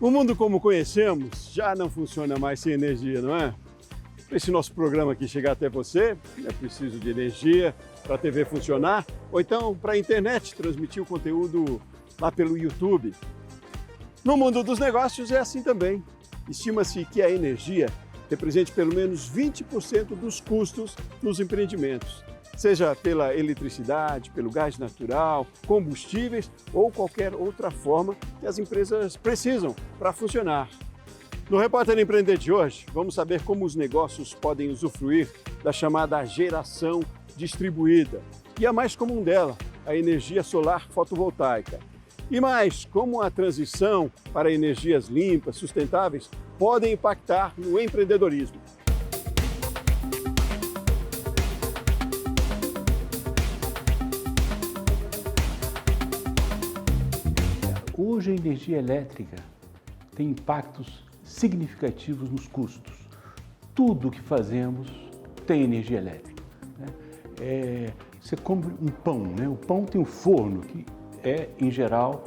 O mundo como conhecemos já não funciona mais sem energia, não é? Para esse nosso programa aqui chegar até você, é preciso de energia para a TV funcionar, ou então para a internet transmitir o conteúdo lá pelo YouTube. No mundo dos negócios é assim também. Estima-se que a energia represente pelo menos 20% dos custos nos empreendimentos, seja pela eletricidade, pelo gás natural, combustíveis ou qualquer outra forma que as empresas precisam para funcionar. No Repórter Empreender de hoje, vamos saber como os negócios podem usufruir da chamada geração distribuída e a mais comum dela, a energia solar fotovoltaica. E mais, como a transição para energias limpas, sustentáveis, podem impactar no empreendedorismo. Hoje a energia elétrica tem impactos significativos nos custos. Tudo que fazemos tem energia elétrica, né? Você compra um pão, né? O pão tem um forno que é, em geral,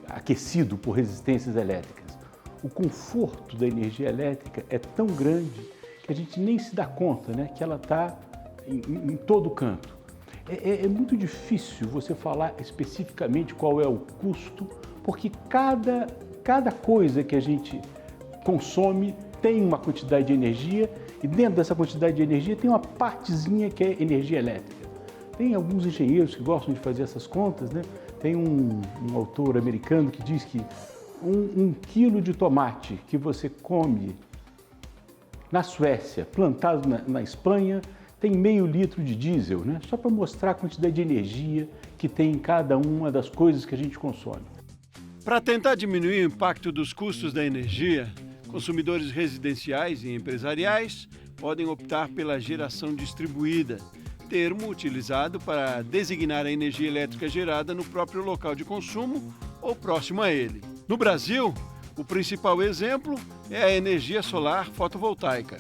aquecido por resistências elétricas. O conforto da energia elétrica é tão grande que a gente nem se dá conta, né? Que ela está em todo canto. É muito difícil você falar especificamente qual é o custo, porque cada coisa que a gente consome tem uma quantidade de energia e dentro dessa quantidade de energia tem uma partezinha que é energia elétrica. Tem alguns engenheiros que gostam de fazer essas contas, né? Tem um autor americano que diz que um quilo de tomate que você come na Suécia, plantado na Espanha, tem meio litro de diesel, né? Só para mostrar a quantidade de energia que tem em cada uma das coisas que a gente consome. Para tentar diminuir o impacto dos custos da energia, consumidores residenciais e empresariais podem optar pela geração distribuída, termo utilizado para designar a energia elétrica gerada no próprio local de consumo ou próximo a ele. No Brasil, o principal exemplo é a energia solar fotovoltaica.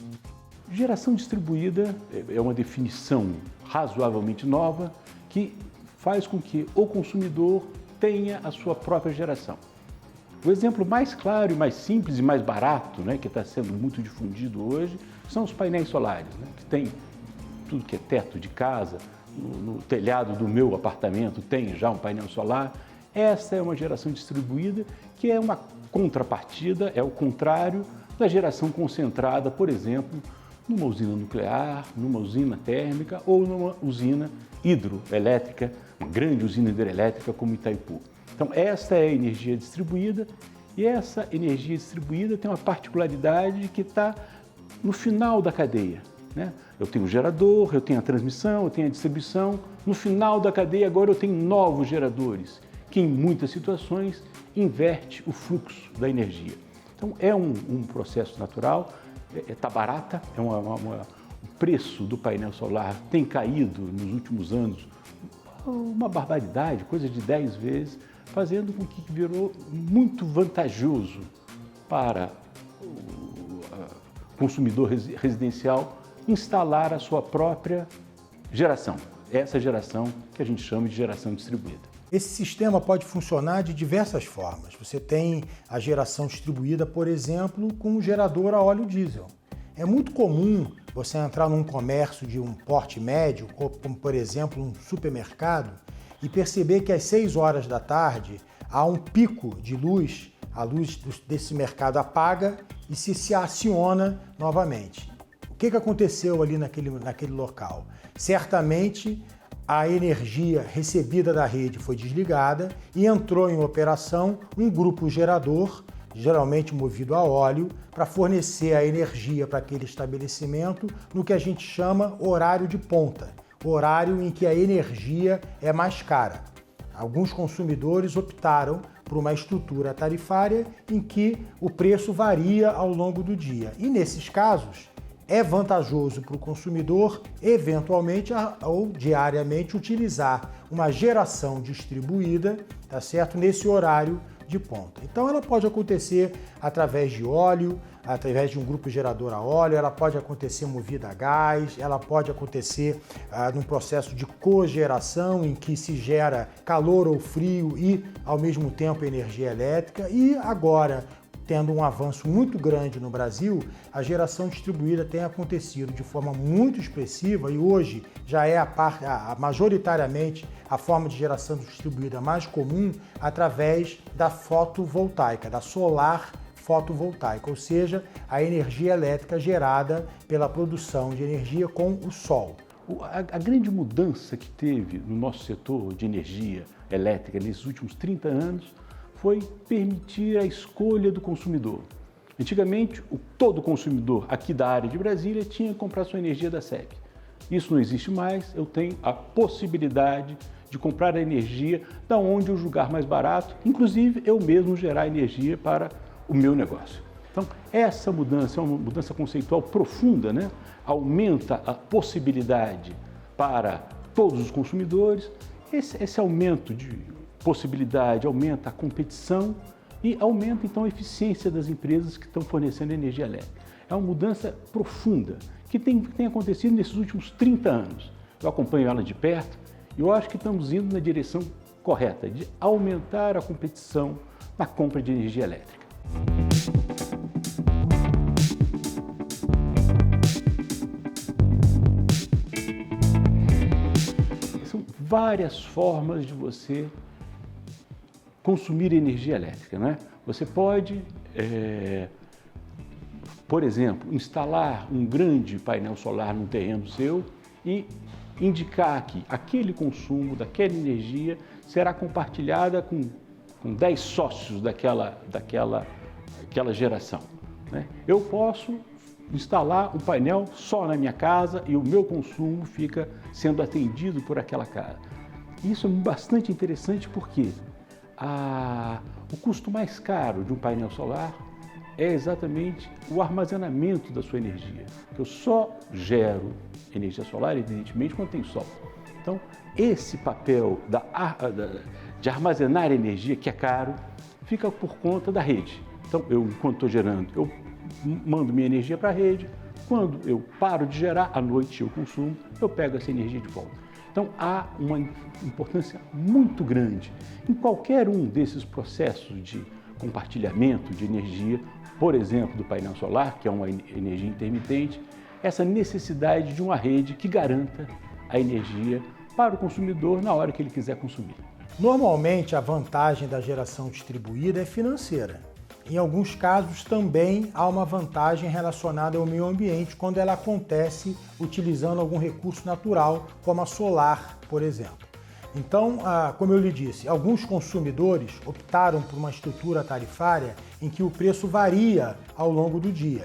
Geração distribuída é uma definição razoavelmente nova que faz com que o consumidor tenha a sua própria geração. O exemplo mais claro e mais simples e mais barato, né, que está sendo muito difundido hoje, são os painéis solares, né, que tem tudo que é teto de casa, no telhado do meu apartamento tem já um painel solar. Essa é uma geração distribuída que é uma contrapartida, é o contrário da geração concentrada, por exemplo, numa usina nuclear, numa usina térmica ou numa usina hidroelétrica, uma grande usina hidrelétrica como Itaipu. Então, essa é a energia distribuída e essa energia distribuída tem uma particularidade que está no final da cadeia, né? Eu tenho o gerador, eu tenho a transmissão, eu tenho a distribuição. No final da cadeia, agora eu tenho novos geradores, que em muitas situações inverte o fluxo da energia. Então, é um processo natural, está barata, o preço do painel solar tem caído nos últimos anos uma barbaridade, coisa de 10 vezes, fazendo com que virou muito vantajoso para o consumidor residencial instalar a sua própria geração, essa geração que a gente chama de geração distribuída. Esse sistema pode funcionar de diversas formas. Você tem a geração distribuída, por exemplo, com um gerador a óleo diesel. É muito comum você entrar num comércio de um porte médio, como por exemplo um supermercado, e perceber que às 6 horas da tarde há um pico de luz, a luz desse mercado apaga e se aciona novamente. O que aconteceu ali naquele local? Certamente a energia recebida da rede foi desligada e entrou em operação um grupo gerador, geralmente movido a óleo, para fornecer a energia para aquele estabelecimento no que a gente chama horário de ponta, horário em que a energia é mais cara. Alguns consumidores optaram por uma estrutura tarifária em que o preço varia ao longo do dia. E nesses casos, é vantajoso para o consumidor, eventualmente ou diariamente, utilizar uma geração distribuída, tá certo? Nesse horário de ponta. Então ela pode acontecer através de óleo, através de um grupo gerador a óleo, ela pode acontecer movida a gás, ela pode acontecer num processo de cogeração em que se gera calor ou frio e ao mesmo tempo energia elétrica. E agora, tendo um avanço muito grande no Brasil, a geração distribuída tem acontecido de forma muito expressiva e hoje já é majoritariamente a forma de geração distribuída mais comum através da fotovoltaica, da solar fotovoltaica, ou seja, a energia elétrica gerada pela produção de energia com o sol. A grande mudança que teve no nosso setor de energia elétrica nesses últimos 30 anos foi permitir a escolha do consumidor. Antigamente, todo consumidor aqui da área de Brasília tinha que comprar sua energia da SEB. Isso não existe mais, eu tenho a possibilidade de comprar a energia da onde eu julgar mais barato, inclusive eu mesmo gerar energia para o meu negócio. Então, essa mudança é uma mudança conceitual profunda, né? Aumenta a possibilidade para todos os consumidores. Esse aumento de possibilidade aumenta a competição e aumenta então a eficiência das empresas que estão fornecendo energia elétrica. É uma mudança profunda que tem acontecido nesses últimos 30 anos. Eu acompanho ela de perto e eu acho que estamos indo na direção correta de aumentar a competição na compra de energia elétrica. São várias formas de você consumir energia elétrica, né? Você pode, por exemplo, instalar um grande painel solar num terreno seu e indicar que aquele consumo daquela energia será compartilhada com 10 sócios daquela geração, né? Eu posso instalar um painel só na minha casa e o meu consumo fica sendo atendido por aquela casa. Isso é bastante interessante porque o custo mais caro de um painel solar é exatamente o armazenamento da sua energia. Eu só gero energia solar, evidentemente, quando tem sol. Então, esse papel de armazenar energia, que é caro, fica por conta da rede. Então, enquanto estou gerando, eu mando minha energia para a rede. Quando eu paro de gerar, à noite eu consumo, eu pego essa energia de volta. Então, há uma importância muito grande em qualquer um desses processos de compartilhamento de energia, por exemplo, do painel solar, que é uma energia intermitente, essa necessidade de uma rede que garanta a energia para o consumidor na hora que ele quiser consumir. Normalmente, a vantagem da geração distribuída é financeira. Em alguns casos, também há uma vantagem relacionada ao meio ambiente quando ela acontece utilizando algum recurso natural, como a solar, por exemplo. Então, como eu lhe disse, alguns consumidores optaram por uma estrutura tarifária em que o preço varia ao longo do dia.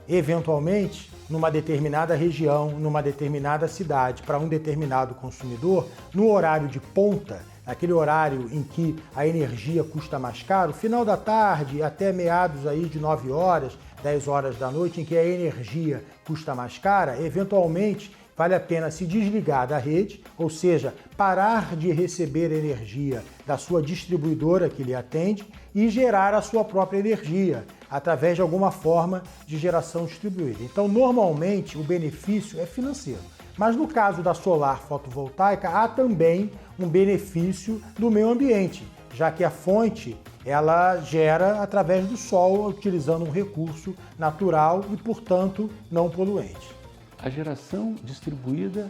Eventualmente, numa determinada região, numa determinada cidade, para um determinado consumidor, no horário de ponta, aquele horário em que a energia custa mais caro, final da tarde até meados aí de 9 horas, 10 horas da noite, em que a energia custa mais cara, eventualmente vale a pena se desligar da rede, ou seja, parar de receber energia da sua distribuidora que lhe atende e gerar a sua própria energia através de alguma forma de geração distribuída. Então, normalmente, o benefício é financeiro. Mas no caso da solar fotovoltaica, há também um benefício do meio ambiente, já que a fonte ela gera através do sol, utilizando um recurso natural e, portanto, não poluente. A geração distribuída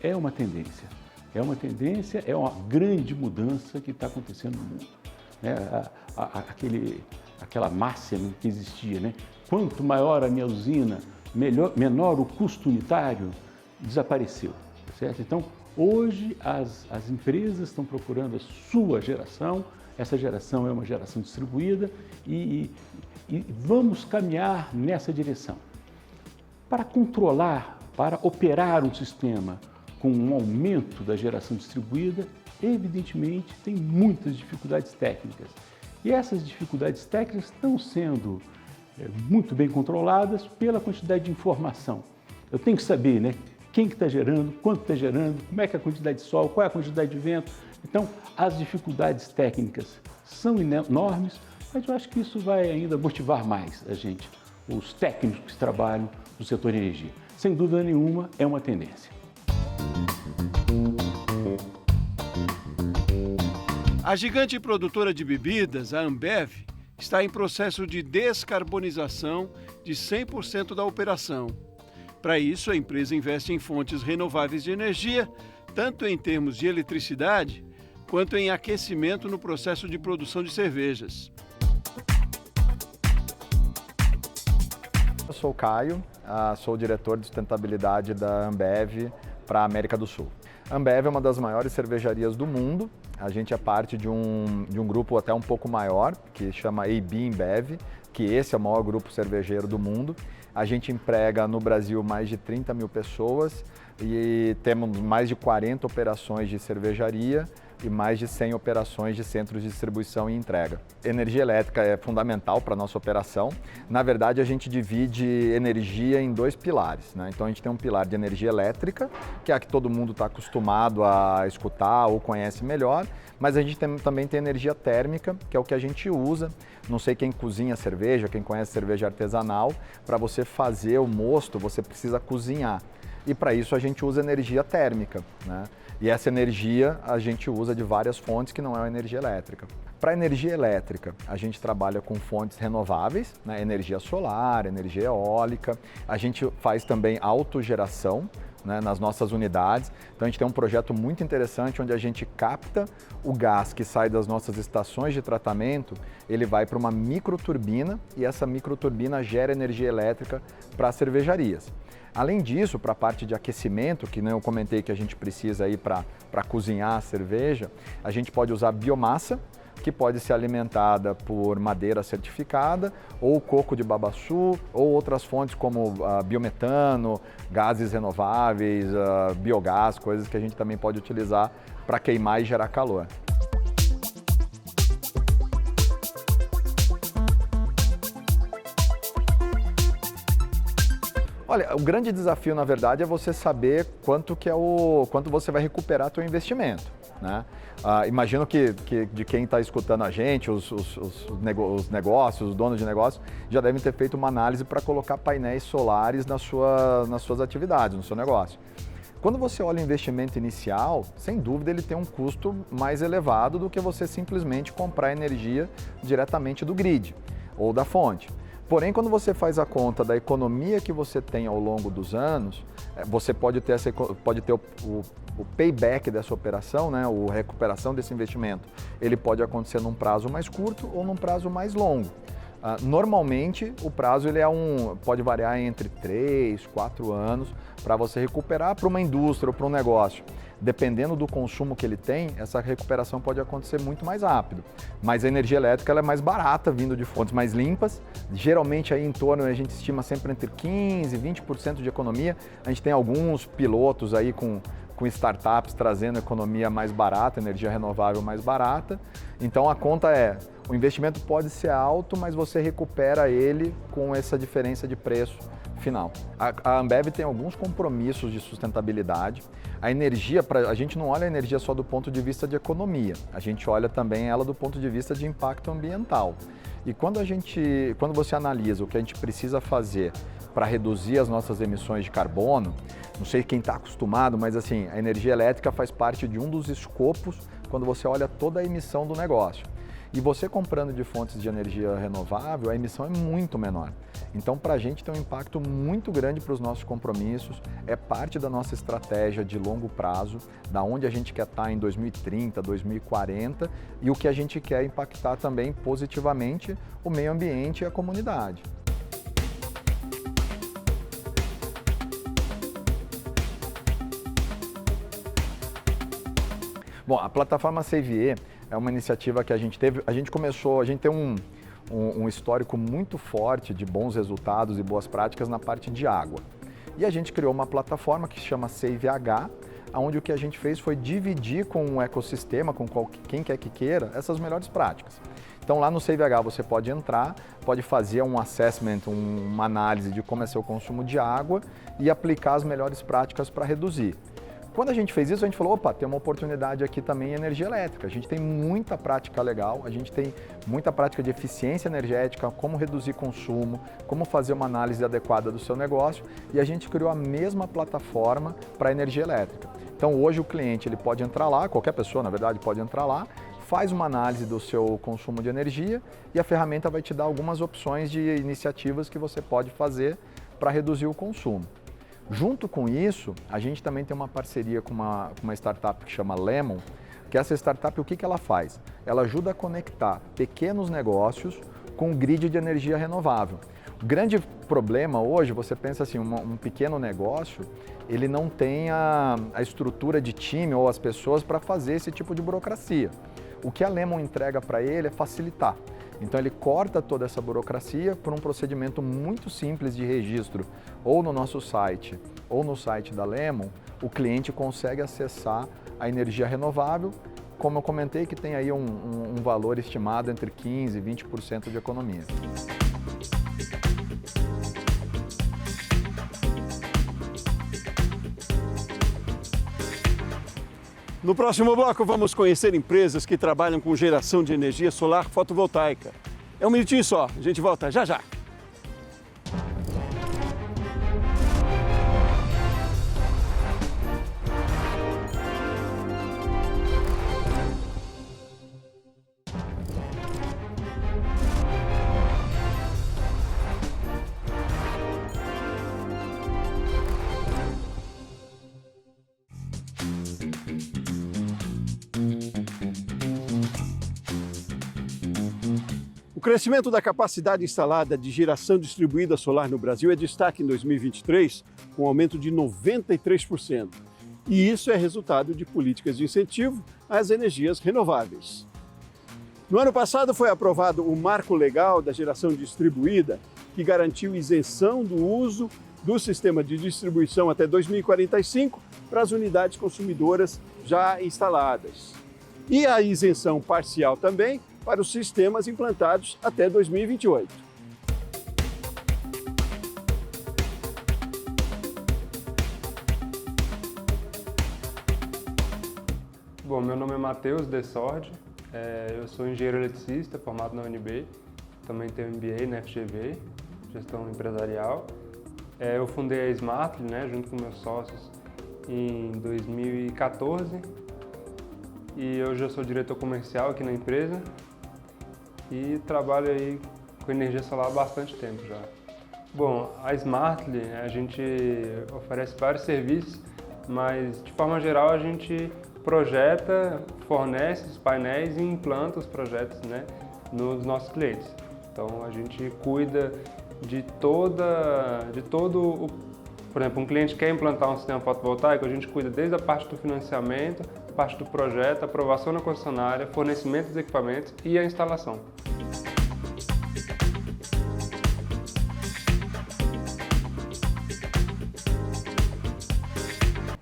é uma tendência. É uma grande mudança que está acontecendo no mundo. Aquela máxima que existia, né? Quanto maior a minha usina, menor o custo unitário, desapareceu, certo? Então, hoje as empresas estão procurando a sua geração, essa geração é uma geração distribuída e vamos caminhar nessa direção. Para controlar, para operar um sistema com um aumento da geração distribuída, evidentemente tem muitas dificuldades técnicas. E essas dificuldades técnicas estão sendo muito bem controladas pela quantidade de informação. Eu tenho que saber, né? Quem que está gerando, quanto está gerando, como é que é a quantidade de sol, qual é a quantidade de vento. Então, as dificuldades técnicas são enormes, mas eu acho que isso vai ainda motivar mais a gente, os técnicos que trabalham no setor de energia. Sem dúvida nenhuma, é uma tendência. A gigante produtora de bebidas, a Ambev, está em processo de descarbonização de 100% da operação. Para isso, a empresa investe em fontes renováveis de energia, tanto em termos de eletricidade, quanto em aquecimento no processo de produção de cervejas. Eu sou o Caio, sou o diretor de sustentabilidade da Ambev para a América do Sul. A Ambev é uma das maiores cervejarias do mundo. A gente é parte de um grupo até um pouco maior, que chama AB InBev, que esse é o maior grupo cervejeiro do mundo. A gente emprega no Brasil mais de 30 mil pessoas e temos mais de 40 operações de cervejaria e mais de 100 operações de centros de distribuição e entrega. Energia elétrica é fundamental para a nossa operação. Na verdade, a gente divide energia em dois pilares, né? Então, a gente tem um pilar de energia elétrica, que é a que todo mundo está acostumado a escutar ou conhece melhor, mas a gente também tem energia térmica, que é o que a gente usa. Não sei quem cozinha cerveja, quem conhece cerveja artesanal, para você fazer o mosto, você precisa cozinhar. E para isso a gente usa energia térmica, né? E essa energia a gente usa de várias fontes que não é a energia elétrica. Para energia elétrica, a gente trabalha com fontes renováveis, né? Energia solar, energia eólica. A gente faz também autogeração, né, nas nossas unidades. Então a gente tem um projeto muito interessante onde a gente capta o gás que sai das nossas estações de tratamento, ele vai para uma microturbina e essa microturbina gera energia elétrica para as cervejarias. Além disso, para a parte de aquecimento, que eu comentei que a gente precisa aí para cozinhar a cerveja, a gente pode usar biomassa, que pode ser alimentada por madeira certificada, ou coco de babaçu, ou outras fontes como biometano, gases renováveis, biogás, coisas que a gente também pode utilizar para queimar e gerar calor. Olha, o grande desafio, na verdade, é você saber quanto você vai recuperar seu investimento, né? Imagino que de quem está escutando a gente, os negócios, os donos de negócios, já devem ter feito uma análise para colocar painéis solares nas suas atividades, no seu negócio. Quando você olha o investimento inicial, sem dúvida ele tem um custo mais elevado do que você simplesmente comprar energia diretamente do grid ou da fonte. Porém, quando você faz a conta da economia que você tem ao longo dos anos, você pode ter o payback dessa operação, né, a recuperação desse investimento. Ele pode acontecer num prazo mais curto ou num prazo mais longo. Normalmente, o prazo pode variar entre 3, 4 anos para você recuperar para uma indústria ou para um negócio. Dependendo do consumo que ele tem, essa recuperação pode acontecer muito mais rápido. Mas a energia elétrica ela é mais barata, vindo de fontes mais limpas. Geralmente, aí em torno, a gente estima sempre entre 15% e 20% de economia. A gente tem alguns pilotos aí com startups trazendo economia mais barata, energia renovável mais barata. Então, a conta o investimento pode ser alto, mas você recupera ele com essa diferença de preço final. A Ambev tem alguns compromissos de sustentabilidade. A energia, a gente não olha a energia só do ponto de vista de economia, a gente olha também ela do ponto de vista de impacto ambiental. E quando você analisa o que a gente precisa fazer para reduzir as nossas emissões de carbono, não sei quem está acostumado, mas assim, a energia elétrica faz parte de um dos escopos quando você olha toda a emissão do negócio. E você comprando de fontes de energia renovável, a emissão é muito menor. Então, para a gente tem um impacto muito grande para os nossos compromissos, é parte da nossa estratégia de longo prazo, da onde a gente quer estar em 2030, 2040 e o que a gente quer impactar também positivamente o meio ambiente e a comunidade. Bom, a plataforma Savier é uma iniciativa que a gente teve, a gente tem um histórico muito forte de bons resultados e boas práticas na parte de água. E a gente criou uma plataforma que se chama SaveH, onde o que a gente fez foi dividir com o ecossistema, com quem quer que queira, essas melhores práticas. Então lá no SaveH você pode entrar, pode fazer um assessment, uma análise de como é seu consumo de água e aplicar as melhores práticas para reduzir. quando a gente fez isso, a gente falou, opa, tem uma oportunidade aqui também em energia elétrica. A gente tem muita prática legal, a gente tem muita prática de eficiência energética, como reduzir consumo, como fazer uma análise adequada do seu negócio, e a gente criou a mesma plataforma para energia elétrica. Então hoje o cliente ele pode entrar lá, qualquer pessoa na verdade pode entrar lá, faz uma análise do seu consumo de energia e a ferramenta vai te dar algumas opções de iniciativas que você pode fazer para reduzir o consumo. Junto com isso, a gente também tem uma parceria com uma startup que chama Lemon, que essa startup, o que ela faz? Ela ajuda a conectar pequenos negócios com um grid de energia renovável. O grande problema hoje, você pensa assim, um pequeno negócio, ele não tem a estrutura de time ou as pessoas para fazer esse tipo de burocracia. O que a Lemon entrega para ele é facilitar. Então ele corta toda essa burocracia por um procedimento muito simples de registro, ou no nosso site, ou no site da Lemon, o cliente consegue acessar a energia renovável, como eu comentei, que tem aí um valor estimado entre 15% e 20% de economia. No próximo bloco, vamos conhecer empresas que trabalham com geração de energia solar fotovoltaica. É um minutinho só, a gente volta já já. O crescimento da capacidade instalada de geração distribuída solar no Brasil é destaque em 2023, com um aumento de 93%. E isso é resultado de políticas de incentivo às energias renováveis. No ano passado foi aprovado o Marco Legal da Geração Distribuída, que garantiu isenção do uso do sistema de distribuição até 2045 para as unidades consumidoras já instaladas. E a isenção parcial também para os sistemas implantados até 2028. Bom, meu nome é Matheus Dessordi, eu sou engenheiro eletricista formado na UNB, também tenho MBA na FGV, Gestão Empresarial. Eu fundei a Smartly, junto com meus sócios, em 2014 e hoje eu sou diretor comercial aqui na empresa. E trabalho aí com energia solar há bastante tempo já. Bom, a Smartly, a gente oferece vários serviços, mas de forma geral a gente projeta, fornece os painéis e implanta os projetos nos nossos clientes. Então a gente cuida de todo por exemplo, um cliente quer implantar um sistema fotovoltaico, a gente cuida desde a parte do financiamento, a parte do projeto, aprovação na concessionária, fornecimento dos equipamentos e a instalação.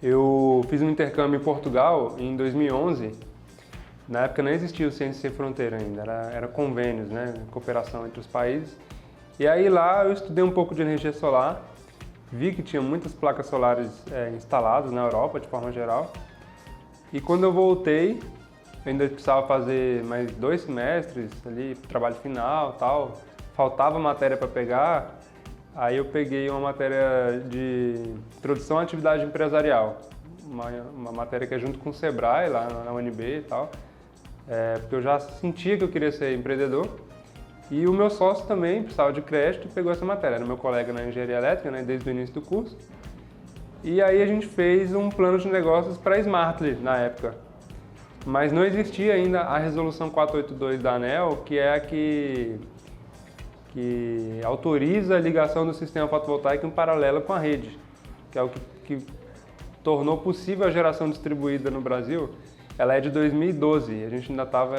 Eu fiz um intercâmbio em Portugal em 2011. Na época não existia o Ciência Sem Fronteira ainda, era convênios, cooperação entre os países. E aí lá eu estudei um pouco de energia solar, vi que tinha muitas placas solares instaladas na Europa, de forma geral. E quando eu voltei, eu ainda precisava fazer mais 2 semestres ali, trabalho final e tal, faltava matéria para pegar. Aí eu peguei uma matéria de Introdução à Atividade Empresarial, uma matéria que é junto com o Sebrae, lá na UNB e tal, porque eu já sentia que eu queria ser empreendedor. E o meu sócio também precisava de crédito e pegou essa matéria, era meu colega na engenharia elétrica, desde o início do curso. E aí a gente fez um plano de negócios para a Smartly na época. Mas não existia ainda a resolução 482 da ANEEL, que é a que autoriza a ligação do sistema fotovoltaico em paralelo com a rede, que é o que tornou possível a geração distribuída no Brasil. Ela é de 2012, a gente ainda estava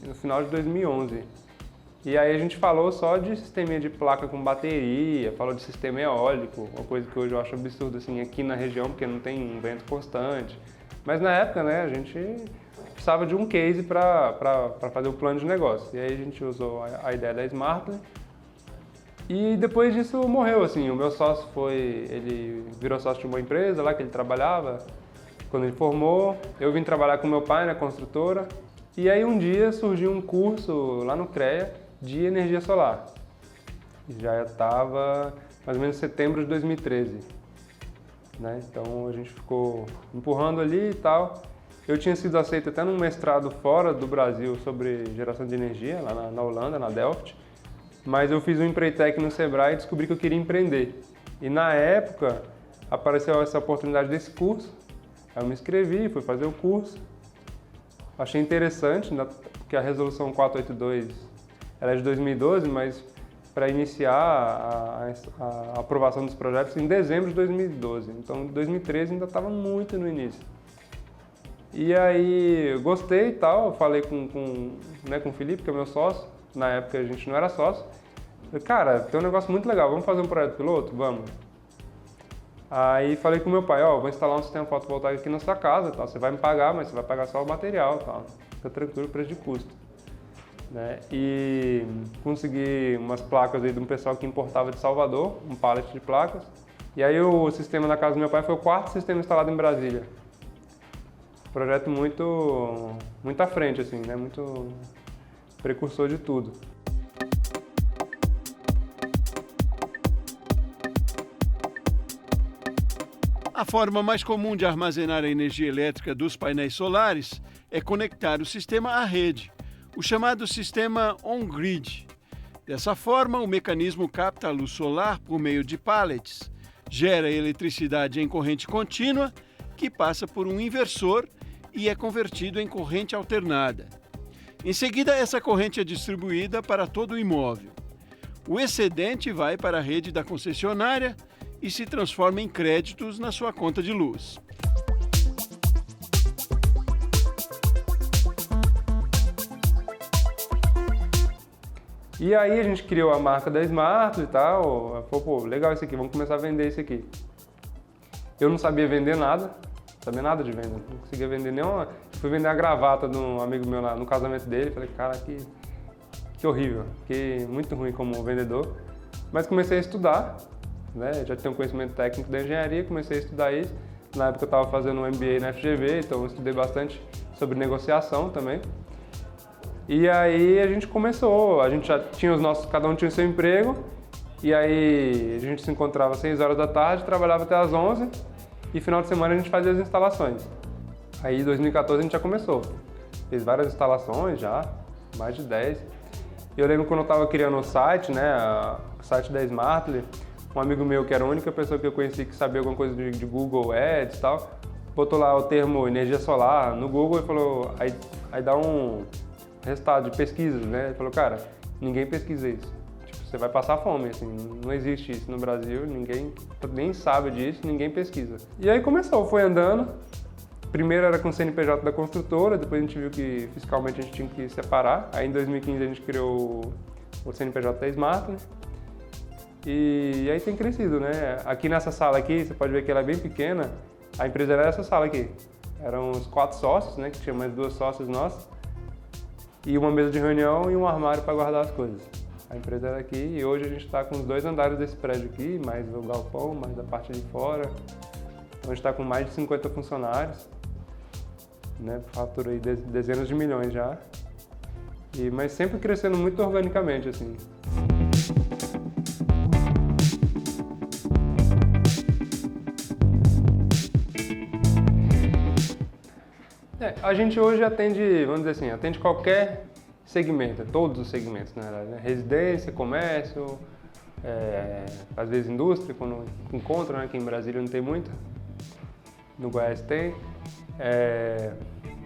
no final de 2011. E aí a gente falou só de sisteminha de placa com bateria, falou de sistema eólico, uma coisa que hoje eu acho absurdo assim, aqui na região, porque não tem um vento constante. Mas na época, a gente precisava de um case para fazer o plano de negócio. E aí a gente usou a ideia da Smartly. E depois disso morreu, assim, o meu sócio ele virou sócio de uma empresa lá que ele trabalhava, quando ele formou, eu vim trabalhar com meu pai na construtora. E aí um dia surgiu um curso lá no CREA de energia solar. Já estava mais ou menos em setembro de 2013. Né? Então a gente ficou empurrando ali e tal. Eu tinha sido aceito até num mestrado fora do Brasil sobre geração de energia, lá na Holanda, na Delft. Mas eu fiz um Empretec no Sebrae e descobri que eu queria empreender. E na época apareceu essa oportunidade desse curso. Aí eu me inscrevi, fui fazer o curso. Achei interessante, porque a resolução 482 ela é de 2012, mas para iniciar a aprovação dos projetos em dezembro de 2012. Então, em 2013 ainda estava muito no início. E aí, eu gostei e tal, eu falei com o Felipe, que é meu sócio. Na época a gente não era sócio. Falei, cara, tem um negócio muito legal, vamos fazer um projeto piloto? Vamos. Aí falei com meu pai, vou instalar um sistema fotovoltaico aqui na sua casa, tal. Você vai me pagar, mas você vai pagar só o material, tal. Fica tranquilo, preço de custo. Né? E consegui umas placas aí de um pessoal que importava de Salvador, um pallet de placas. E aí o sistema na casa do meu pai foi o 4º sistema instalado em Brasília. Projeto muito à frente, assim, né? Muito precursor de tudo. A forma mais comum de armazenar a energia elétrica dos painéis solares é conectar o sistema à rede, o chamado sistema on-grid. Dessa forma, o mecanismo capta a luz solar por meio de pallets, gera eletricidade em corrente contínua, que passa por um inversor e é convertido em corrente alternada. Em seguida, essa corrente é distribuída para todo o imóvel. O excedente vai para a rede da concessionária e se transforma em créditos na sua conta de luz. E aí a gente criou a marca da Smart e tal, falou, pô, legal isso aqui, vamos começar a vender isso aqui. Eu não sabia vender nada, de venda, não conseguia vender nenhuma. Fui vender a gravata de um amigo meu lá no casamento dele, falei, cara, que horrível, que muito ruim como vendedor. Mas comecei a estudar, né? Já tenho conhecimento técnico da engenharia, comecei a estudar isso. Na época eu estava fazendo um MBA na FGV, então eu estudei bastante sobre negociação também. E aí a gente começou, a gente já tinha cada um tinha o seu emprego, e aí a gente se encontrava às 6 horas da tarde, trabalhava até às 11, e final de semana a gente fazia as instalações. Aí em 2014 a gente já começou, fez várias instalações já, mais de 10. E eu lembro quando eu estava criando o site, né, o site da Smartly, um amigo meu, que era a única pessoa que eu conheci que sabia alguma coisa de Google Ads e tal, botou lá o termo energia solar no Google e falou, aí dá um resultado de pesquisas, né? Ele falou, cara, ninguém pesquisa isso. Tipo, você vai passar fome, assim, não existe isso no Brasil, ninguém nem sabe disso, ninguém pesquisa. E aí começou, foi andando. Primeiro era com o CNPJ da construtora, depois a gente viu que fiscalmente a gente tinha que separar. Aí em 2015 a gente criou o CNPJ da Smart, né? E aí tem crescido, né? Aqui nessa sala aqui, você pode ver que ela é bem pequena, a empresa era essa sala aqui. Eram os 4 sócios, né? Que tinha mais 2 sócios nossas. E uma mesa de reunião e um armário para guardar as coisas. A empresa era aqui e hoje a gente está com os 2 andares desse prédio aqui, mais o galpão, mais a parte de fora. Então a gente está com mais de 50 funcionários, né? Fatura aí dezenas de milhões já. Mas sempre crescendo muito organicamente, assim. A gente hoje atende, vamos dizer assim, atende qualquer segmento, todos os segmentos, né? Residência, comércio, às vezes indústria, quando encontra, né? Que em Brasília não tem muito, no Goiás tem,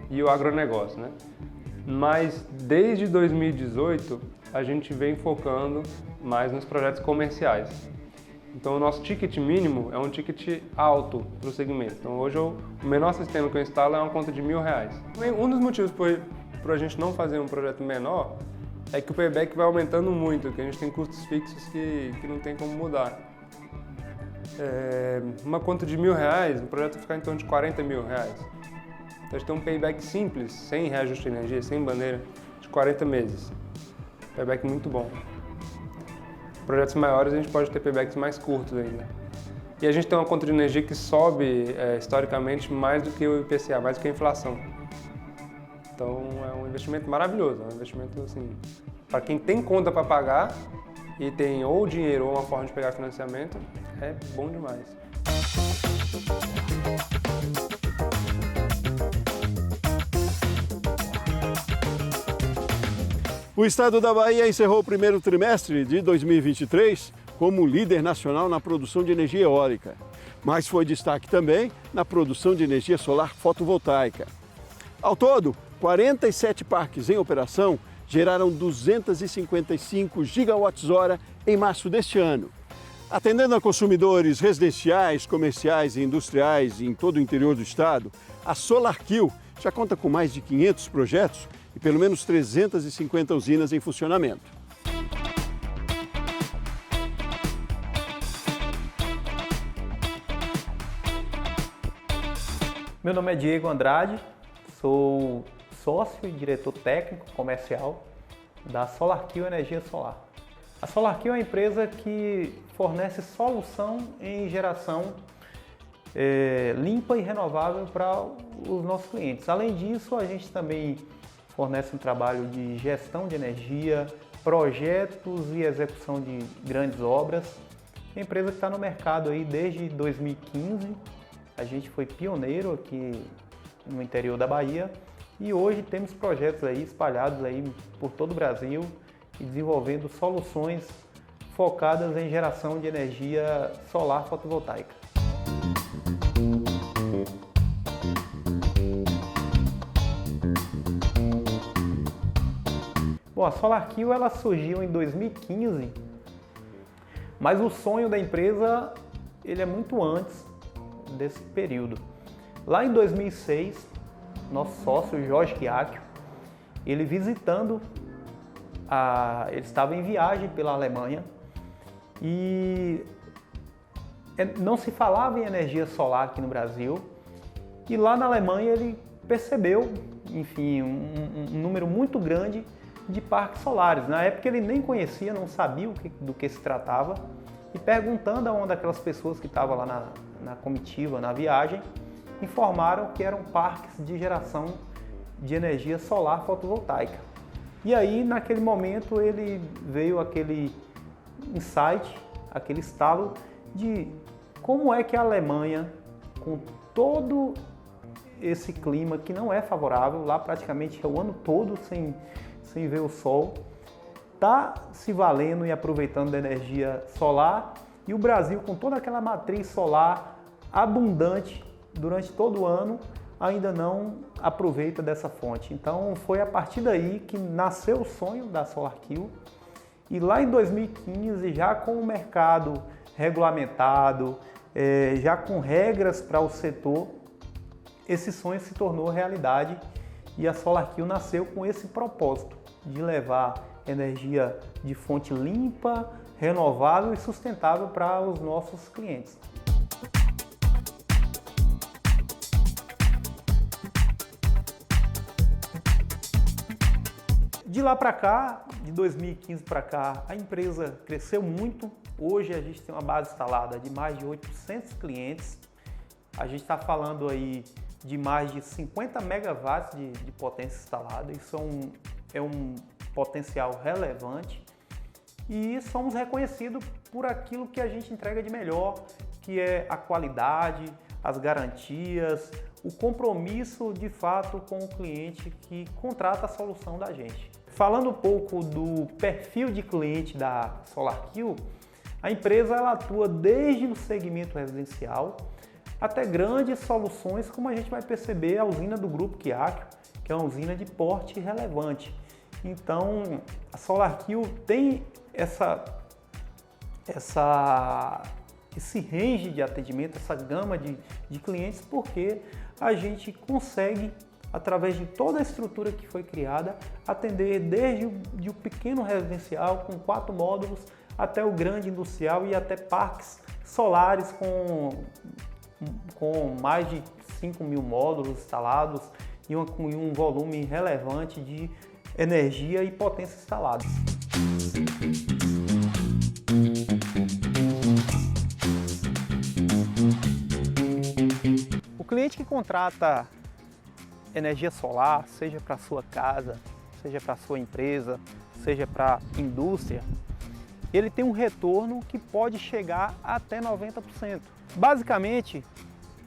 e o agronegócio, né? Mas desde 2018 a gente vem focando mais nos projetos comerciais. Então o nosso ticket mínimo é um ticket alto para o segmento. Então hoje o menor sistema que eu instalo é uma conta de R$1.000. Um dos motivos para a gente não fazer um projeto menor é que o payback vai aumentando muito, que a gente tem custos fixos que não tem como mudar. Uma conta de R$1.000, o projeto vai ficar em torno de R$40.000. Então a gente tem um payback simples, sem reajuste de energia, sem bandeira, de 40 meses. Payback muito bom. Projetos maiores a gente pode ter paybacks mais curtos ainda. E a gente tem uma conta de energia que sobe historicamente mais do que o IPCA, mais do que a inflação. Então é um investimento maravilhoso, é um investimento assim, para quem tem conta para pagar e tem ou dinheiro ou uma forma de pegar financiamento, é bom demais. O estado da Bahia encerrou o primeiro trimestre de 2023 como líder nacional na produção de energia eólica, mas foi destaque também na produção de energia solar fotovoltaica. Ao todo, 47 parques em operação geraram 255 gigawatts-hora em março deste ano. Atendendo a consumidores residenciais, comerciais e industriais em todo o interior do estado, a SolarKill já conta com mais de 500 projetos e pelo menos 350 usinas em funcionamento. Meu nome é Diego Andrade, sou sócio e diretor técnico comercial da SolarKill Energia Solar. A SolarKill é uma empresa que fornece solução em geração limpa e renovável para os nossos clientes. Além disso, a gente também fornece um trabalho de gestão de energia, projetos e execução de grandes obras. É uma empresa que está no mercado aí desde 2015. A gente foi pioneiro aqui no interior da Bahia e hoje temos projetos aí espalhados aí por todo o Brasil e desenvolvendo soluções focadas em geração de energia solar fotovoltaica. Bom, a SolarKill ela surgiu em 2015, mas o sonho da empresa ele é muito antes desse período. Lá em 2006, nosso sócio Jorge Chiacchio, ele visitando, ele estava em viagem pela Alemanha e não se falava em energia solar aqui no Brasil e lá na Alemanha ele percebeu, enfim, um número muito grande de parques solares. Na época ele nem conhecia, não sabia do que se tratava e perguntando a uma daquelas pessoas que estava lá na comitiva, na viagem, informaram que eram parques de geração de energia solar fotovoltaica. E aí, naquele momento, ele veio aquele insight, aquele estalo de como é que a Alemanha, com todo esse clima que não é favorável, lá praticamente é o ano todo sem ver o sol, está se valendo e aproveitando da energia solar e o Brasil, com toda aquela matriz solar abundante durante todo o ano, ainda não aproveita dessa fonte. Então foi a partir daí que nasceu o sonho da SolarKill e lá em 2015, já com o mercado regulamentado, já com regras para o setor, esse sonho se tornou realidade e a SolarKill nasceu com esse propósito de levar energia de fonte limpa, renovável e sustentável para os nossos clientes. De lá para cá, de 2015 para cá, a empresa cresceu muito. Hoje a gente tem uma base instalada de mais de 800 clientes. A gente está falando aí de mais de 50 megawatts de potência instalada. Isso é um potencial relevante. E somos reconhecidos por aquilo que a gente entrega de melhor, que é a qualidade, as garantias, o compromisso de fato com o cliente que contrata a solução da gente. Falando um pouco do perfil de cliente da SolarKill, a empresa ela atua desde o segmento residencial até grandes soluções, como a gente vai perceber a usina do Grupo Chiacchio, que é uma usina de porte relevante. Então, a SolarKill tem esse range de atendimento, essa gama de clientes, porque a gente consegue, através de toda a estrutura que foi criada, atender desde o pequeno residencial com 4 módulos até o grande industrial e até parques solares com mais de 5.000 módulos instalados e um volume relevante de energia e potência instalados. que contrata energia solar, seja para sua casa, seja para sua empresa, seja para indústria, ele tem um retorno que pode chegar até 90%. Basicamente,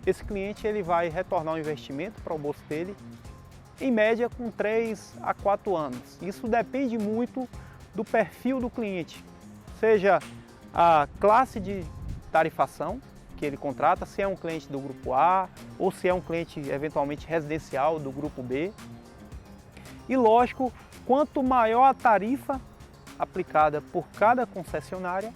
esse cliente ele vai retornar o investimento para o bolso dele, em média com 3 a 4 anos. Isso depende muito do perfil do cliente, seja a classe de tarifação que ele contrata, se é um cliente do grupo A ou se é um cliente eventualmente residencial do grupo B. E lógico, quanto maior a tarifa aplicada por cada concessionária,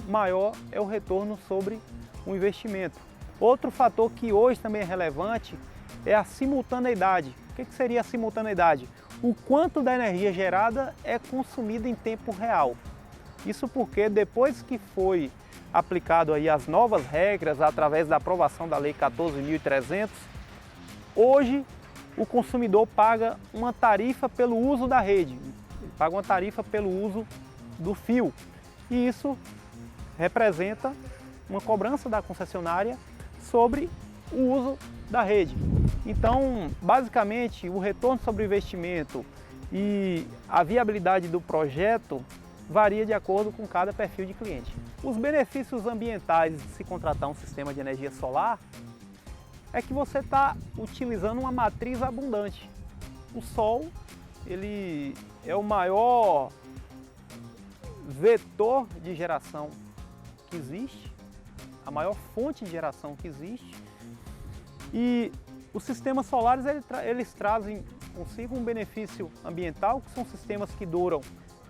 maior é o retorno sobre o investimento. Outro fator que hoje também é relevante é a simultaneidade. O que seria a simultaneidade? O quanto da energia gerada é consumida em tempo real. Isso porque depois que foi aplicado aí as novas regras através da aprovação da Lei 14.300, hoje o consumidor paga uma tarifa pelo uso da rede, paga uma tarifa pelo uso do fio. E isso representa uma cobrança da concessionária sobre o uso da rede. Então, basicamente, o retorno sobre o investimento e a viabilidade do projeto varia de acordo com cada perfil de cliente. Os benefícios ambientais de se contratar um sistema de energia solar é que você está utilizando uma matriz abundante. O sol, ele é o maior vetor de geração que existe, a maior fonte de geração que existe. E os sistemas solares eles trazem consigo um benefício ambiental, que são sistemas que duram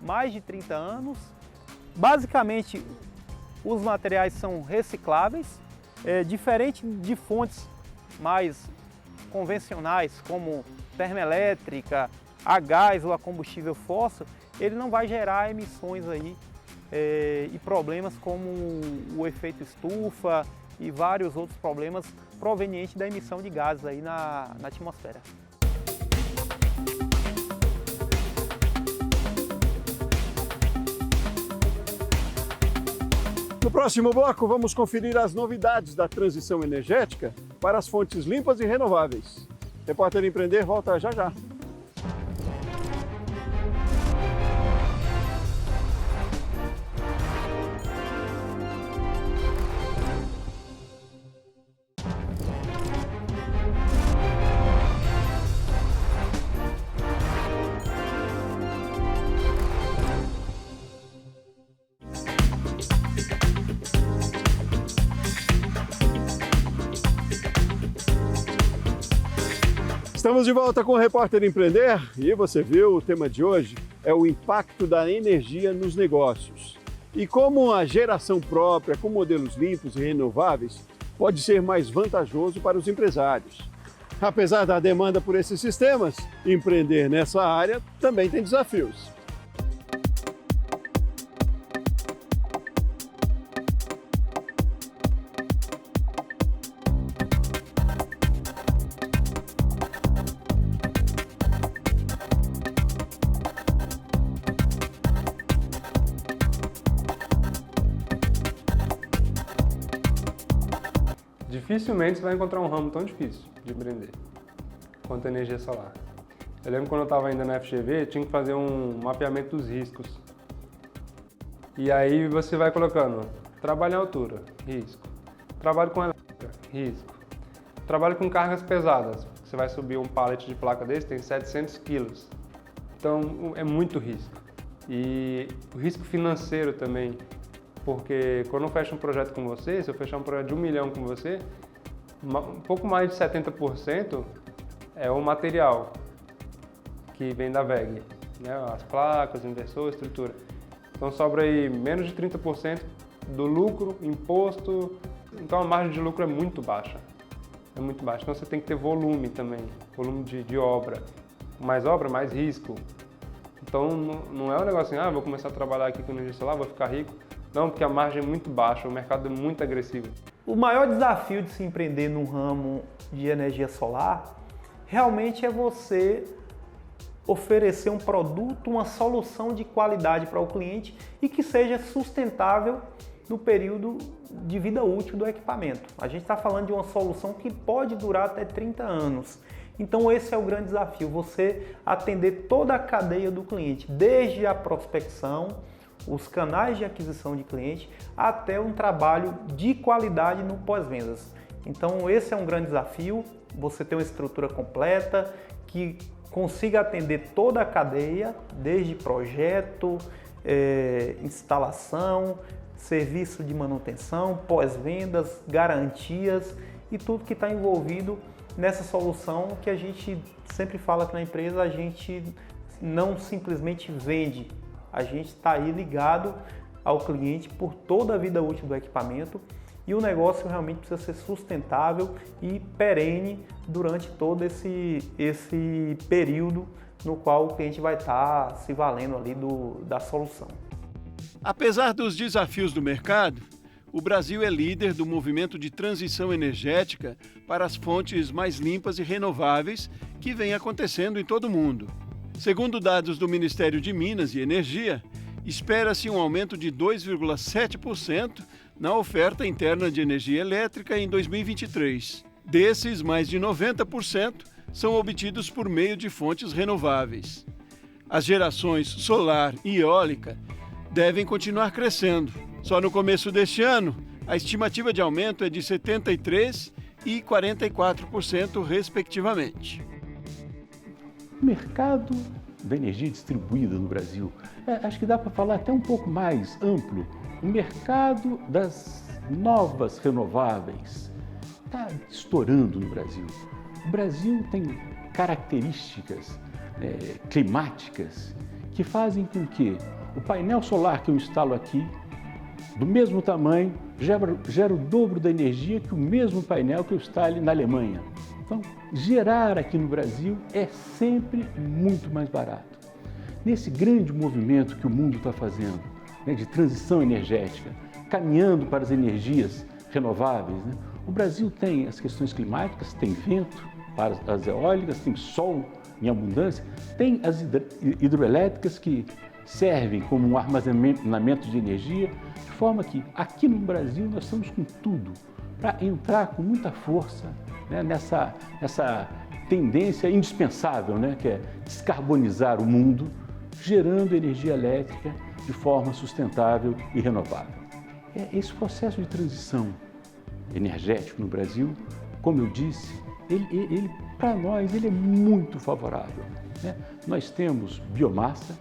mais de 30 anos. Basicamente, os materiais são recicláveis, diferente de fontes mais convencionais, como termoelétrica, a gás ou a combustível fóssil, ele não vai gerar emissões aí e problemas como o efeito estufa e vários outros problemas provenientes da emissão de gases aí na atmosfera. No próximo bloco, vamos conferir as novidades da transição energética para as fontes limpas e renováveis. Repórter Empreender volta já já. Estamos de volta com o Repórter Empreender e você viu, o tema de hoje é o impacto da energia nos negócios e como a geração própria com modelos limpos e renováveis pode ser mais vantajoso para os empresários. Apesar da demanda por esses sistemas, empreender nessa área também tem desafios. Dificilmente você vai encontrar um ramo tão difícil de empreender quanto a energia solar. Eu lembro quando eu estava ainda na FGV, tinha que fazer um mapeamento dos riscos. E aí você vai colocando trabalho em altura, risco. Trabalho com elétrica, risco. Trabalho com cargas pesadas. Você vai subir um pallet de placa desse, tem 700 quilos. Então é muito risco. E o risco financeiro também. Porque quando eu fecho um projeto com você, se eu fechar um projeto de 1 milhão com você, um pouco mais de 70% é o material que vem da WEG, né? As placas, o inversor, a estrutura. Então sobra aí menos de 30% do lucro, imposto, então a margem de lucro é muito baixa. É muito baixa, então você tem que ter volume também, volume de obra. Mais obra, mais risco. Então não é um negócio assim, vou começar a trabalhar aqui com energia solar, vou ficar rico. Não, porque a margem é muito baixa, o mercado é muito agressivo. O maior desafio de se empreender no ramo de energia solar realmente é você oferecer um produto, uma solução de qualidade para o cliente e que seja sustentável no período de vida útil do equipamento. A gente está falando de uma solução que pode durar até 30 anos. Então esse é o grande desafio, você atender toda a cadeia do cliente, desde a prospecção, os canais de aquisição de cliente, até um trabalho de qualidade no pós-vendas. Então esse é um grande desafio, você ter uma estrutura completa que consiga atender toda a cadeia, desde projeto, instalação, serviço de manutenção, pós-vendas, garantias e tudo que está envolvido nessa solução que a gente sempre fala que na empresa a gente não simplesmente vende, a gente está aí ligado ao cliente por toda a vida útil do equipamento e o negócio realmente precisa ser sustentável e perene durante todo esse período no qual o cliente vai estar se valendo ali da solução. Apesar dos desafios do mercado, o Brasil é líder do movimento de transição energética para as fontes mais limpas e renováveis que vem acontecendo em todo o mundo. Segundo dados do Ministério de Minas e Energia, espera-se um aumento de 2,7% na oferta interna de energia elétrica em 2023. Desses, mais de 90% são obtidos por meio de fontes renováveis. As gerações solar e eólica devem continuar crescendo. Só no começo deste ano, a estimativa de aumento é de 73% e 44%, respectivamente. O mercado da energia distribuída no Brasil, acho que dá para falar até um pouco mais amplo. O mercado das novas renováveis está estourando no Brasil. O Brasil tem características climáticas que fazem com que o painel solar que eu instalo aqui, do mesmo tamanho, gera o dobro da energia que o mesmo painel que eu instale na Alemanha. Então, gerar aqui no Brasil é sempre muito mais barato. Nesse grande movimento que o mundo está fazendo, de transição energética, caminhando para as energias renováveis, o Brasil tem as questões climáticas, tem vento para as eólicas, tem sol em abundância, tem as hidroelétricas que servem como um armazenamento de energia, de forma que aqui no Brasil nós estamos com tudo para entrar com muita força nessa tendência indispensável, que é descarbonizar o mundo, gerando energia elétrica de forma sustentável e renovável. Esse processo de transição energético no Brasil, como eu disse, ele para nós ele é muito favorável. Nós temos biomassa,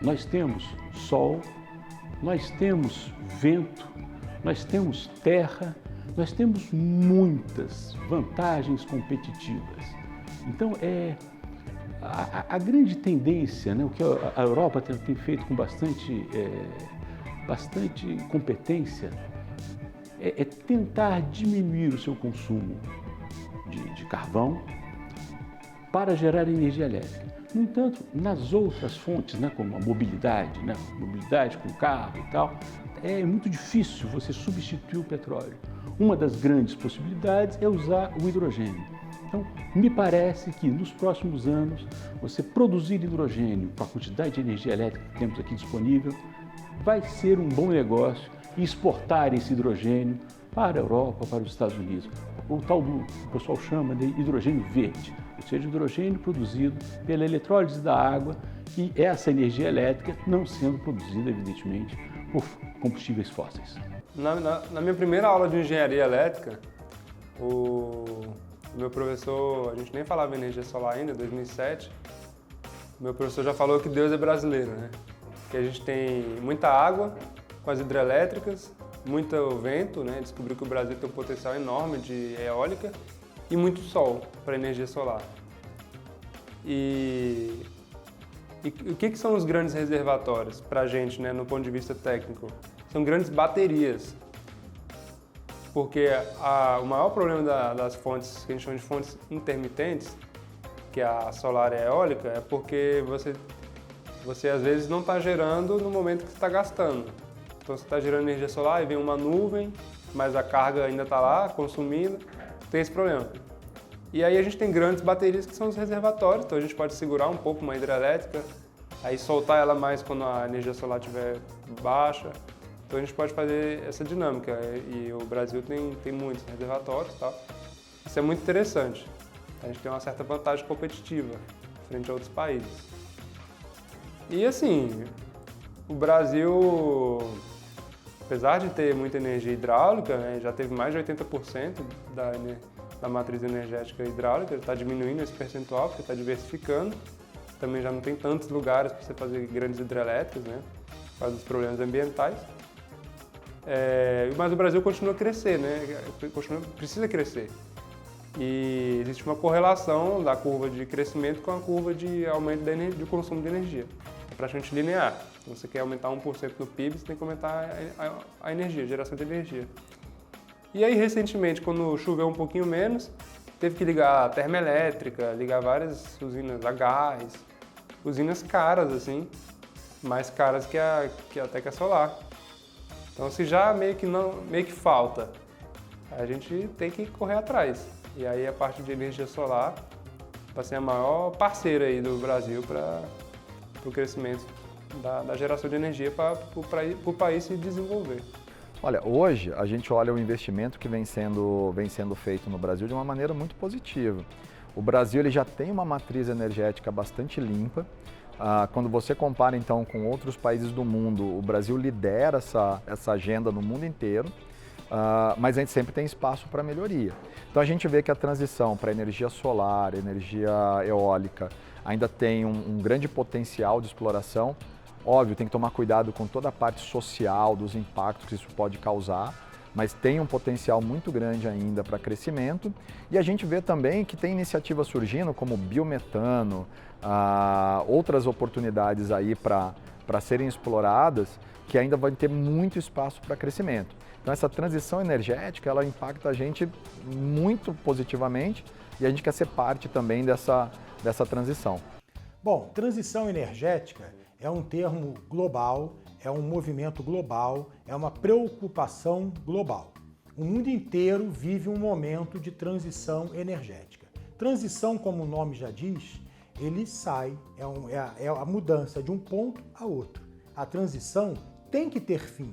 nós temos sol, nós temos vento, nós temos terra, nós temos muitas vantagens competitivas. Então, a grande tendência, o que a Europa tem feito com bastante competência, é tentar diminuir o seu consumo de carvão para gerar energia elétrica. No entanto, nas outras fontes, como a mobilidade, mobilidade com carro e tal, é muito difícil você substituir o petróleo. Uma das grandes possibilidades é usar o hidrogênio. Então, me parece que nos próximos anos, você produzir hidrogênio com a quantidade de energia elétrica que temos aqui disponível, vai ser um bom negócio e exportar esse hidrogênio para a Europa, para os Estados Unidos. O tal do que o pessoal chama de hidrogênio verde, ou seja, hidrogênio produzido pela eletrólise da água e essa energia elétrica não sendo produzida, evidentemente, por combustíveis fósseis. Na minha primeira aula de engenharia elétrica, o meu professor, a gente nem falava em energia solar ainda, em 2007, o meu professor já falou que Deus é brasileiro, que a gente tem muita água com as hidrelétricas, muito vento, descobriu que o Brasil tem um potencial enorme de eólica e muito sol para energia solar. E o que são os grandes reservatórios para a gente, no ponto de vista técnico? São grandes baterias, porque o maior problema das fontes, que a gente chama de fontes intermitentes, que é a solar e a eólica, é porque você às vezes não está gerando no momento que você está gastando. Então você está gerando energia solar e vem uma nuvem, mas a carga ainda está lá, consumindo, tem esse problema. E aí a gente tem grandes baterias que são os reservatórios, então a gente pode segurar um pouco uma hidrelétrica, aí soltar ela mais quando a energia solar estiver baixa. Então a gente pode fazer essa dinâmica e o Brasil tem muitos reservatórios e tal. Isso é muito interessante. A gente tem uma certa vantagem competitiva frente a outros países. E assim, o Brasil, apesar de ter muita energia hidráulica, né, já teve mais de 80% da matriz energética hidráulica, está diminuindo esse percentual, porque está diversificando. Também já não tem tantos lugares para você fazer grandes hidrelétricas, né, por causa dos problemas ambientais. Mas o Brasil continua a crescer, né, precisa crescer. E existe uma correlação da curva de crescimento com a curva de aumento do consumo de energia. É praticamente linear. Se você quer aumentar 1% no PIB, você tem que aumentar a energia, a geração de energia. E aí, recentemente, quando choveu um pouquinho menos, teve que ligar a termoelétrica, ligar várias usinas a gás, usinas caras, assim, mais caras até que a solar. Então, se já meio que falta, a gente tem que correr atrás. E aí a parte de energia solar vai ser a maior parceira aí do Brasil para o crescimento da geração de energia para o país se desenvolver. Olha, hoje a gente olha o investimento que vem sendo feito no Brasil de uma maneira muito positiva. O Brasil ele já tem uma matriz energética bastante limpa. Quando você compara então com outros países do mundo, o Brasil lidera essa agenda no mundo inteiro. Mas a gente sempre tem espaço para melhoria. Então a gente vê que a transição para energia solar, energia eólica, ainda tem um grande potencial de exploração. Óbvio, tem que tomar cuidado com toda a parte social, dos impactos que isso pode causar, mas tem um potencial muito grande ainda para crescimento. E a gente vê também que tem iniciativas surgindo como biometano, outras oportunidades aí para serem exploradas, que ainda vai ter muito espaço para crescimento. Então essa transição energética, ela impacta a gente muito positivamente e a gente quer ser parte também dessa transição. Bom, transição energética é um termo global, é um movimento global, é uma preocupação global. O mundo inteiro vive um momento de transição energética. Transição, como o nome já diz, ele sai, é a mudança de um ponto a outro. A transição tem que ter fim.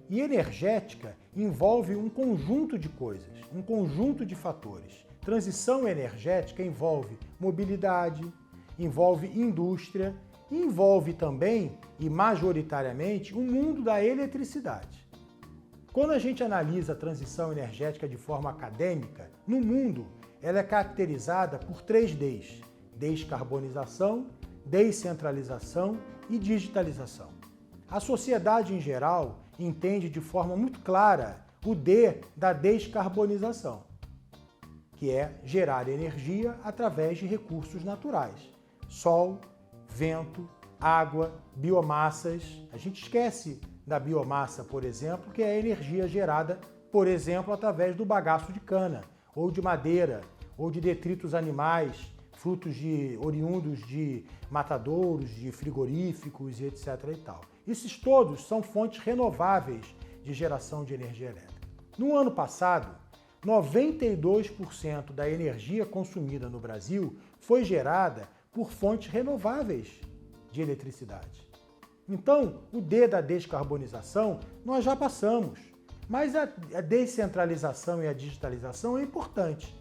E energética envolve um conjunto de coisas, um conjunto de fatores. Transição energética envolve mobilidade, envolve indústria, envolve também, e majoritariamente, o mundo da eletricidade. Quando a gente analisa a transição energética de forma acadêmica, no mundo, ela é caracterizada por 3 Ds: descarbonização, descentralização e digitalização. A sociedade em geral entende de forma muito clara o D da descarbonização, que é gerar energia através de recursos naturais. Sol, vento, água, biomassas. A gente esquece da biomassa, por exemplo, que é a energia gerada, por exemplo, através do bagaço de cana, ou de madeira, ou de detritos animais, frutos oriundos de matadouros, de frigoríficos e etc. e tal. Esses todos são fontes renováveis de geração de energia elétrica. No ano passado, 92% da energia consumida no Brasil foi gerada por fontes renováveis de eletricidade. Então, o D da descarbonização nós já passamos, mas a descentralização e a digitalização é importante.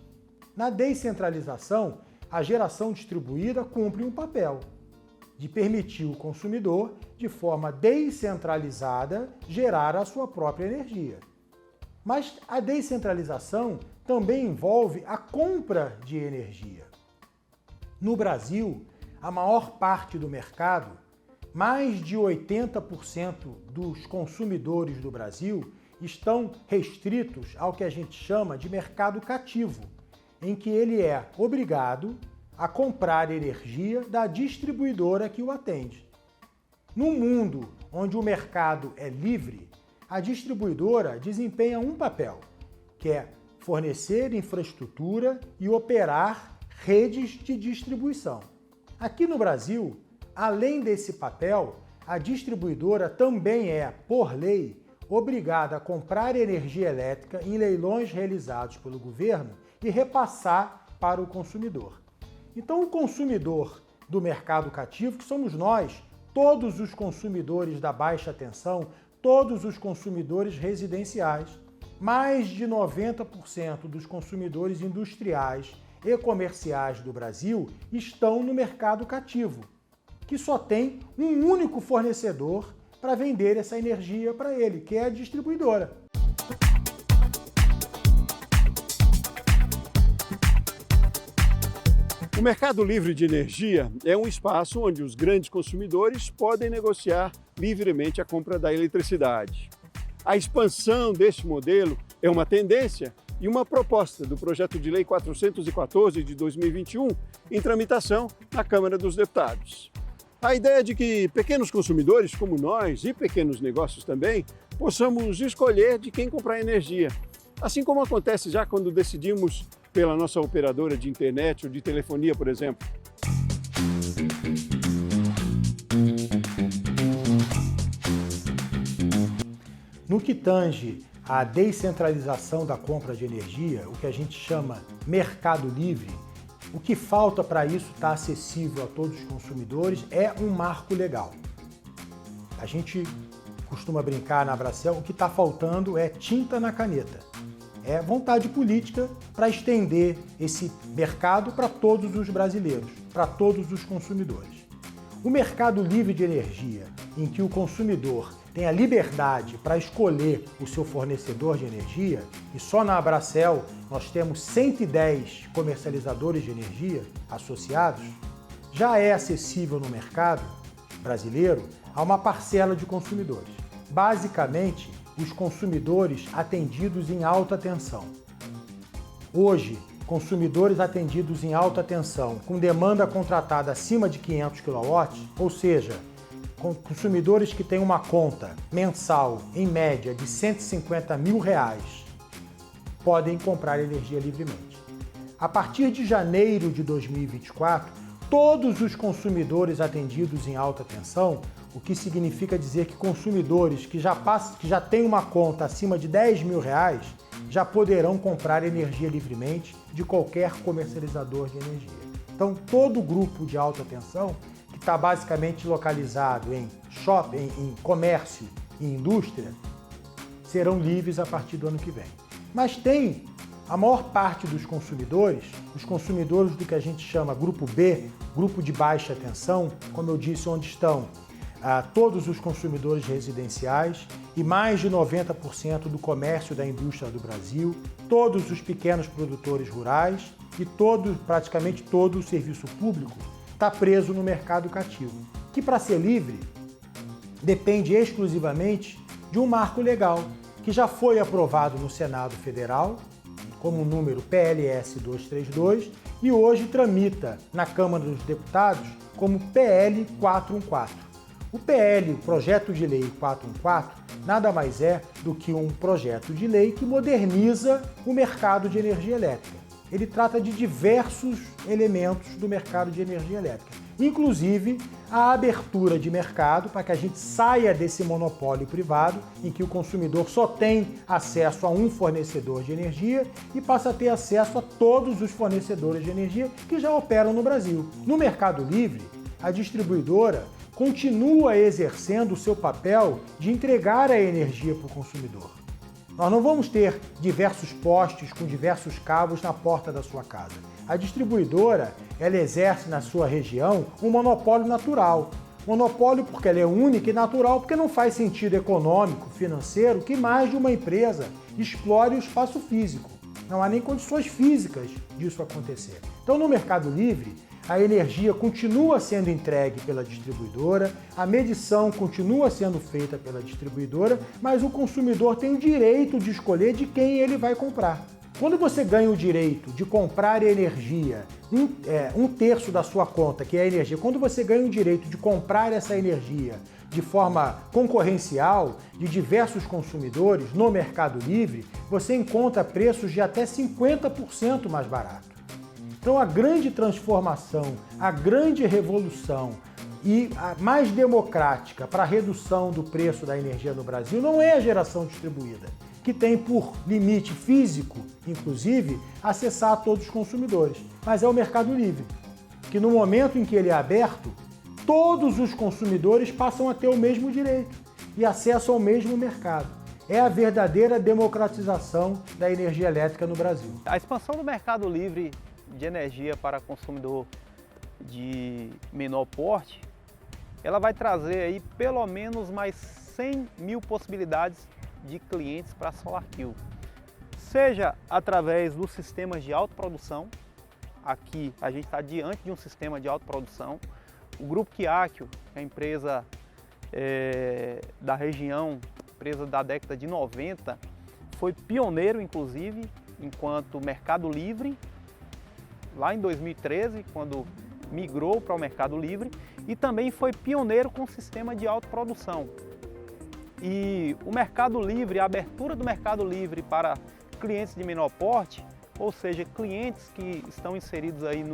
Na descentralização, a geração distribuída cumpre um papel de permitir o consumidor, de forma descentralizada, gerar a sua própria energia. Mas a descentralização também envolve a compra de energia. No Brasil, a maior parte do mercado, mais de 80% dos consumidores do Brasil, estão restritos ao que a gente chama de mercado cativo, em que ele é obrigado a comprar energia da distribuidora que o atende. No mundo onde o mercado é livre, a distribuidora desempenha um papel, que é fornecer infraestrutura e operar redes de distribuição. Aqui no Brasil, além desse papel, a distribuidora também é, por lei, obrigada a comprar energia elétrica em leilões realizados pelo governo e repassar para o consumidor. Então, o consumidor do mercado cativo, que somos nós, todos os consumidores da baixa tensão, todos os consumidores residenciais, mais de 90% dos consumidores industriais e comerciais do Brasil estão no mercado cativo, que só tem um único fornecedor para vender essa energia para ele, que é a distribuidora. O Mercado Livre de Energia é um espaço onde os grandes consumidores podem negociar livremente a compra da eletricidade. A expansão deste modelo é uma tendência e uma proposta do Projeto de Lei 414 de 2021, em tramitação na Câmara dos Deputados. A ideia de que pequenos consumidores como nós e pequenos negócios também possamos escolher de quem comprar energia, assim como acontece já quando decidimos pela nossa operadora de internet ou de telefonia, por exemplo. No que tange à descentralização da compra de energia, o que a gente chama mercado livre, o que falta para isso estar acessível a todos os consumidores é um marco legal. A gente costuma brincar na Abracel, o que está faltando é tinta na caneta. É vontade política para estender esse mercado para todos os brasileiros, para todos os consumidores. O mercado livre de energia, em que o consumidor tem a liberdade para escolher o seu fornecedor de energia, e só na Abracel nós temos 110 comercializadores de energia associados, já é acessível no mercado brasileiro a uma parcela de consumidores. Basicamente, os consumidores atendidos em alta tensão. Hoje, consumidores atendidos em alta tensão com demanda contratada acima de 500 kW, ou seja, consumidores que têm uma conta mensal, em média, de R$150 mil, podem comprar energia livremente. A partir de janeiro de 2024, todos os consumidores atendidos em alta tensão, o que significa dizer que consumidores que já têm uma conta acima de R$10 mil já poderão comprar energia livremente de qualquer comercializador de energia. Então, todo o grupo de alta tensão, que está basicamente localizado em shopping, em comércio e indústria, serão livres a partir do ano que vem. Mas tem a maior parte dos consumidores, os consumidores do que a gente chama grupo B, grupo de baixa tensão, como eu disse, onde estão todos os consumidores residenciais e mais de 90% do comércio da indústria do Brasil, todos os pequenos produtores rurais e praticamente todo o serviço público está preso no mercado cativo, que para ser livre depende exclusivamente de um marco legal que já foi aprovado no Senado Federal como o número PLS 232 e hoje tramita na Câmara dos Deputados como PL 414. O PL, o Projeto de Lei 414, nada mais é do que um projeto de lei que moderniza o mercado de energia elétrica. Ele trata de diversos elementos do mercado de energia elétrica, inclusive a abertura de mercado para que a gente saia desse monopólio privado em que o consumidor só tem acesso a um fornecedor de energia e passa a ter acesso a todos os fornecedores de energia que já operam no Brasil. No Mercado Livre, a distribuidora continua exercendo o seu papel de entregar a energia para o consumidor. Nós não vamos ter diversos postes com diversos cabos na porta da sua casa. A distribuidora, ela exerce na sua região um monopólio natural. Monopólio porque ela é única e natural, porque não faz sentido econômico, financeiro, que mais de uma empresa explore o espaço físico. Não há nem condições físicas disso acontecer. Então, no Mercado Livre, a energia continua sendo entregue pela distribuidora, a medição continua sendo feita pela distribuidora, mas o consumidor tem o direito de escolher de quem ele vai comprar. Quando você ganha o direito de comprar energia, um terço da sua conta, que é a energia, quando você ganha o direito de comprar essa energia de forma concorrencial de diversos consumidores no Mercado Livre, você encontra preços de até 50% mais barato. Então a grande transformação, a grande revolução e a mais democrática para a redução do preço da energia no Brasil não é a geração distribuída, que tem por limite físico, inclusive, acessar a todos os consumidores, mas é o Mercado Livre, que no momento em que ele é aberto, todos os consumidores passam a ter o mesmo direito. e acesso ao mesmo mercado. É a verdadeira democratização da energia elétrica no Brasil. A expansão do mercado livre de energia para consumidor de menor porte, ela vai trazer aí pelo menos mais 100 mil possibilidades de clientes para a SolarQ. Seja através dos sistemas de autoprodução, aqui a gente está diante de um sistema de autoprodução. O Grupo Quiáquio, que é a empresa da região, empresa da década de 90, foi pioneiro inclusive enquanto Mercado Livre, lá em 2013, quando migrou para o Mercado Livre, e também foi pioneiro com o sistema de autoprodução. E o Mercado Livre, a abertura do Mercado Livre para clientes de menor porte, ou seja, clientes que estão inseridos aí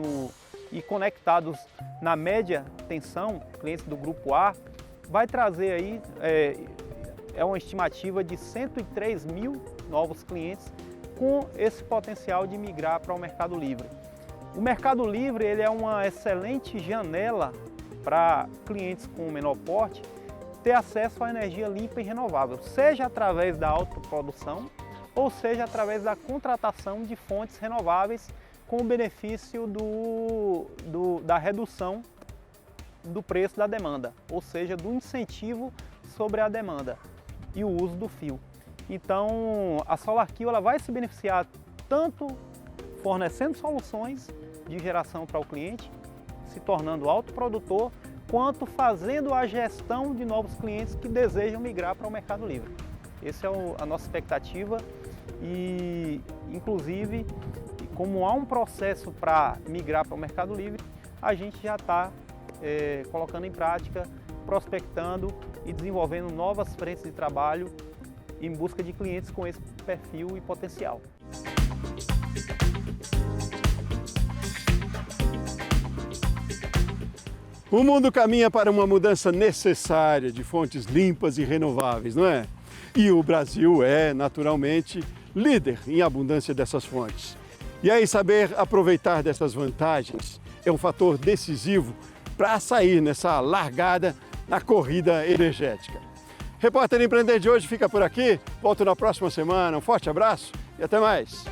e conectados na média tensão, clientes do Grupo A, vai trazer aí, é uma estimativa de 103 mil novos clientes com esse potencial de migrar para o Mercado Livre. O Mercado Livre ele é uma excelente janela para clientes com menor porte ter acesso à energia limpa e renovável, seja através da autoprodução ou seja através da contratação de fontes renováveis com o benefício da redução do preço da demanda, ou seja, do incentivo sobre a demanda e o uso do fio. Então, a SolarQ ela vai se beneficiar tanto fornecendo soluções de geração para o cliente, se tornando autoprodutor, quanto fazendo a gestão de novos clientes que desejam migrar para o Mercado Livre. Essa é a nossa expectativa e, inclusive, como há um processo para migrar para o Mercado Livre, a gente já está colocando em prática, prospectando e desenvolvendo novas frentes de trabalho em busca de clientes com esse perfil e potencial. O mundo caminha para uma mudança necessária de fontes limpas e renováveis, não é? E o Brasil é, naturalmente, líder em abundância dessas fontes. E aí, saber aproveitar dessas vantagens é um fator decisivo para sair nessa largada na corrida energética. Repórter Empreender de hoje fica por aqui. Volto na próxima semana. Um forte abraço e até mais.